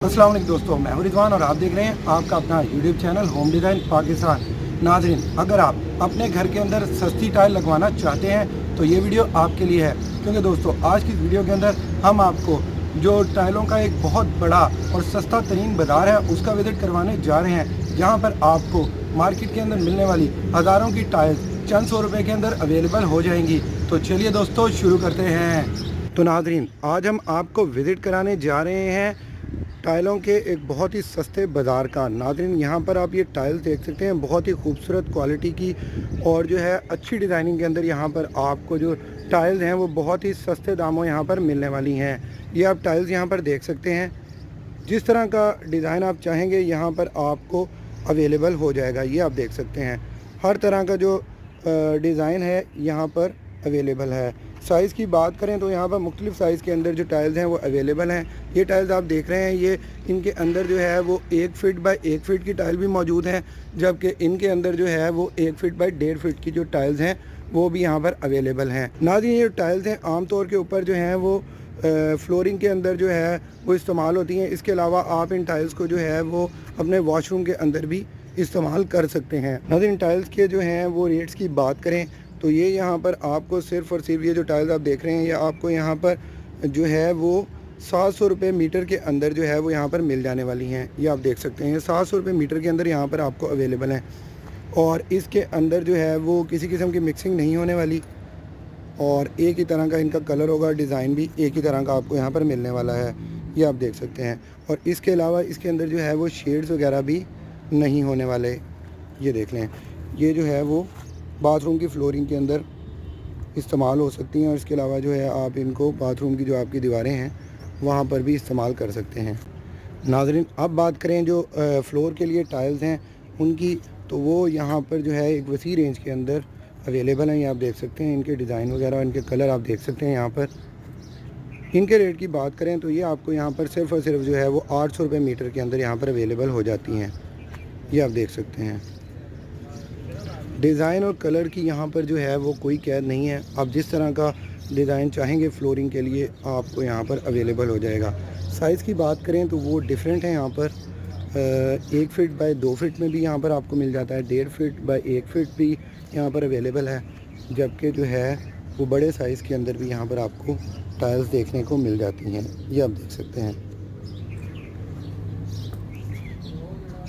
अस्सलाम वालेकुम दोस्तों, मैं हूं रिजवान और आप देख रहे हैं आपका अपना YouTube channel home design Pakistan. नाज़रीन, अगर आप अपने घर के अंदर सस्ती टाइल लगवाना चाहते हैं तो ये वीडियो आपके लिए है, क्योंकि दोस्तों आज की वीडियो के अंदर हम आपको जो टाइलों का एक बहुत बड़ा और सस्ता तरीन बाज़ार है उसका विज़िट करवाने जा रहे हैं, जहाँ पर आपको मार्केट के अंदर मिलने वाली हज़ारों की टाइल्स चंद सौ रुपये के अंदर अवेलेबल हो जाएंगी। तो चलिए दोस्तों शुरू करते हैं। तो नाज़रीन, आज हम आपको विज़िट कराने जा रहे हैं टाइलों के एक बहुत ही सस्ते बाज़ार का। नाज़रीन, यहाँ पर आप ये टाइल्स देख सकते हैं, बहुत ही खूबसूरत क्वालिटी की और जो है अच्छी डिज़ाइनिंग के अंदर यहाँ पर आपको जो टाइल्स हैं वो बहुत ही सस्ते दामों यहाँ पर मिलने वाली हैं। ये आप टाइल्स यहाँ पर देख सकते हैं, जिस तरह का डिज़ाइन आप चाहेंगे यहाँ पर आपको अवेलेबल हो जाएगा। ये आप देख सकते हैं, हर तरह का जो डिज़ाइन है यहाँ पर अवेलेबल है। साइज़ की बात करें तो यहाँ पर मुख्तलिफ़ साइज़ के अंदर जो टाइल्स हैं वो अवेलेबल हैं। ये टाइल्स आप देख रहे हैं, ये इनके अंदर जो है वो 1 फीट बाय 1 फीट की टाइल भी मौजूद हैं, जबकि इनके अंदर जो है वो 1 फीट बाय 1.5 फीट की जो टाइल्स हैं वो भी यहाँ पर अवेलेबल हैं। नाज़रीन, ये टाइल्स हैं आम तौर के ऊपर जो हैं वो फ्लोरिंग के अंदर जो है वो इस्तेमाल होती हैं। इसके अलावा आप इन टाइल्स को जो है वो अपने वॉशरूम के अंदर भी इस्तेमाल कर सकते हैं। नाज़रीन, टाइल्स के जो हैं वो रेट्स की बात करें तो ये यहाँ पर आपको सिर्फ़ और सिर्फ ये जो टाइल्स आप देख रहे हैं ये आपको यहाँ पर जो है वो 700 रुपये मीटर के अंदर जो है वो यहाँ पर मिल जाने वाली हैं। ये आप देख सकते हैं, 700 रुपये मीटर के अंदर यहाँ पर आपको अवेलेबल हैं और इसके अंदर जो है वो किसी किस्म की मिक्सिंग नहीं होने वाली और एक ही तरह का इनका कलर होगा, डिज़ाइन भी एक ही तरह का आपको यहाँ पर मिलने वाला है। ये आप देख सकते हैं और इसके अलावा इसके अंदर जो है वो शेड्स वगैरह भी नहीं होने वाले। ये देख लें, ये जो है वो बाथरूम की फ्लोरिंग के अंदर इस्तेमाल हो सकती हैं और इसके अलावा जो है आप इनको बाथरूम की जो आपकी दीवारें हैं वहाँ पर भी इस्तेमाल कर सकते हैं। नाज़रीन, अब बात करें जो फ्लोर के लिए टाइल्स हैं उनकी, तो वो यहाँ पर जो है एक वसी रेंज के अंदर अवेलेबल हैं। ये आप देख सकते हैं, इनके डिज़ाइन वगैरह इनके कलर आप देख सकते हैं। यहाँ पर इनके रेट की बात करें तो ये आपको यहाँ पर सिर्फ़ और सिर्फ जो है वो 800 रुपये मीटर के अंदर यहाँ पर अवेलेबल हो जाती हैं। ये आप देख सकते हैं, डिज़ाइन और कलर की यहाँ पर जो है वो कोई कैद नहीं है। आप जिस तरह का डिज़ाइन चाहेंगे फ्लोरिंग के लिए आपको यहाँ पर अवेलेबल हो जाएगा। साइज़ की बात करें तो वो डिफरेंट है। यहाँ पर 1 फीट बाय 2 फीट में भी यहाँ पर आपको मिल जाता है, 1.5 फीट बाय 1 फीट भी यहाँ पर अवेलेबल है, जबकि जो है वो बड़े साइज़ के अंदर भी यहाँ पर आपको टाइल्स देखने को मिल जाती हैं। ये आप देख सकते हैं,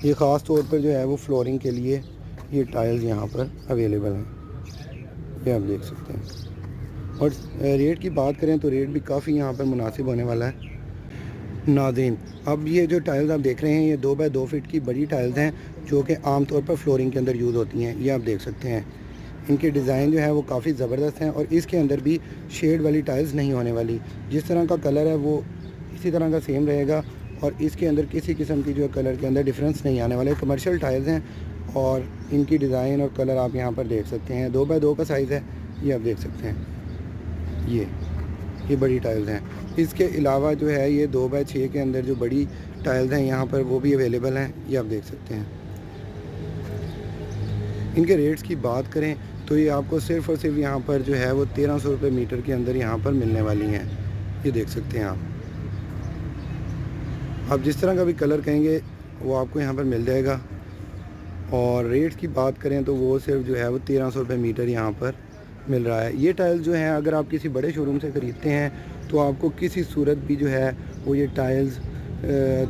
ये ख़ास तौर पर जो है वो फ्लोरिंग के लिए ये टाइल्स यहाँ पर अवेलेबल हैं। ये आप देख सकते हैं और रेट की बात करें तो रेट भी काफ़ी यहाँ पर मुनासिब होने वाला है। नाज़रीन, अब ये जो टाइल्स आप देख रहे हैं ये 2 बाय 2 फीट की बड़ी टाइल्स हैं जो कि आम तौर पर फ्लोरिंग के अंदर यूज़ होती हैं। ये आप देख सकते हैं, इनके डिज़ाइन जो है वो काफ़ी ज़बरदस्त हैं और इसके अंदर भी शेड वाली टाइल्स नहीं होने वाली। जिस तरह का कलर है वो इसी तरह का सेम रहेगा और इसके अंदर किसी किस्म की जो कलर के अंदर डिफरेंस नहीं आने वाले। कमर्शियल टाइल्स हैं और इनकी डिज़ाइन और कलर आप यहाँ पर देख सकते हैं। 2 बाय 2 का साइज़ है, ये आप देख सकते हैं। ये बड़ी टाइल्स हैं। इसके अलावा जो है ये 2 बाय 6 के अंदर जो बड़ी टाइल्स हैं यहाँ पर वो भी अवेलेबल हैं। ये आप देख सकते हैं। इनके रेट्स की बात करें तो ये आपको सिर्फ़ और सिर्फ यहाँ पर जो है वो 1300 रुपये मीटर के अंदर यहाँ पर मिलने वाली हैं। ये देख सकते हैं आप जिस तरह का भी कलर कहेंगे वो आपको यहाँ पर मिल जाएगा और रेट की बात करें तो वो सिर्फ जो है वो 1300 रुपये मीटर यहाँ पर मिल रहा है। ये टाइल्स जो हैं अगर आप किसी बड़े शोरूम से ख़रीदते हैं तो आपको किसी सूरत भी जो है वो ये टाइल्स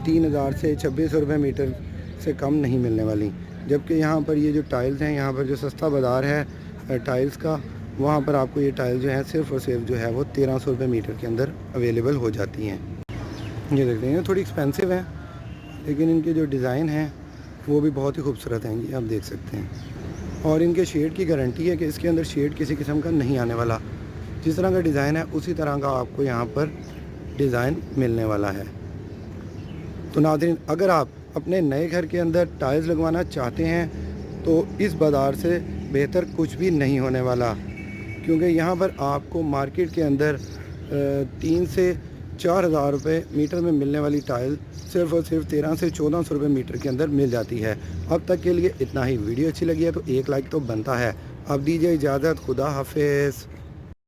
3000 से 2600 रुपये मीटर से कम नहीं मिलने वाली, जबकि यहाँ पर ये जो टाइल्स हैं यहाँ पर जो सस्ता बाज़ार है टाइल्स का, वहाँ पर आपको ये टाइल्स जो हैं सिर्फ़ और सिर्फ जो है वो 1300 रुपये मीटर के अंदर अवेलेबल हो जाती हैं। ये देखते हैं, थोड़ी एक्सपेंसिव है लेकिन इनके जो डिज़ाइन हैं वो भी बहुत ही खूबसूरत हैं। ये आप देख सकते हैं और इनके शेड की गारंटी है कि इसके अंदर शेड किसी किस्म का नहीं आने वाला। जिस तरह का डिज़ाइन है उसी तरह का आपको यहाँ पर डिज़ाइन मिलने वाला है। तो नाज़रीन, अगर आप अपने नए घर के अंदर टाइल्स लगवाना चाहते हैं तो इस बाज़ार से बेहतर कुछ भी नहीं होने वाला, क्योंकि यहाँ पर आपको मार्केट के अंदर 3 से 4000 रुपये मीटर में मिलने वाली टाइल सिर्फ़ और सिर्फ 1300 से 1400 रुपये मीटर के अंदर मिल जाती है। अब तक के लिए इतना ही। वीडियो अच्छी लगी है तो एक लाइक तो बनता है। अब दीजिए इजाज़त, खुदा हाफिज़।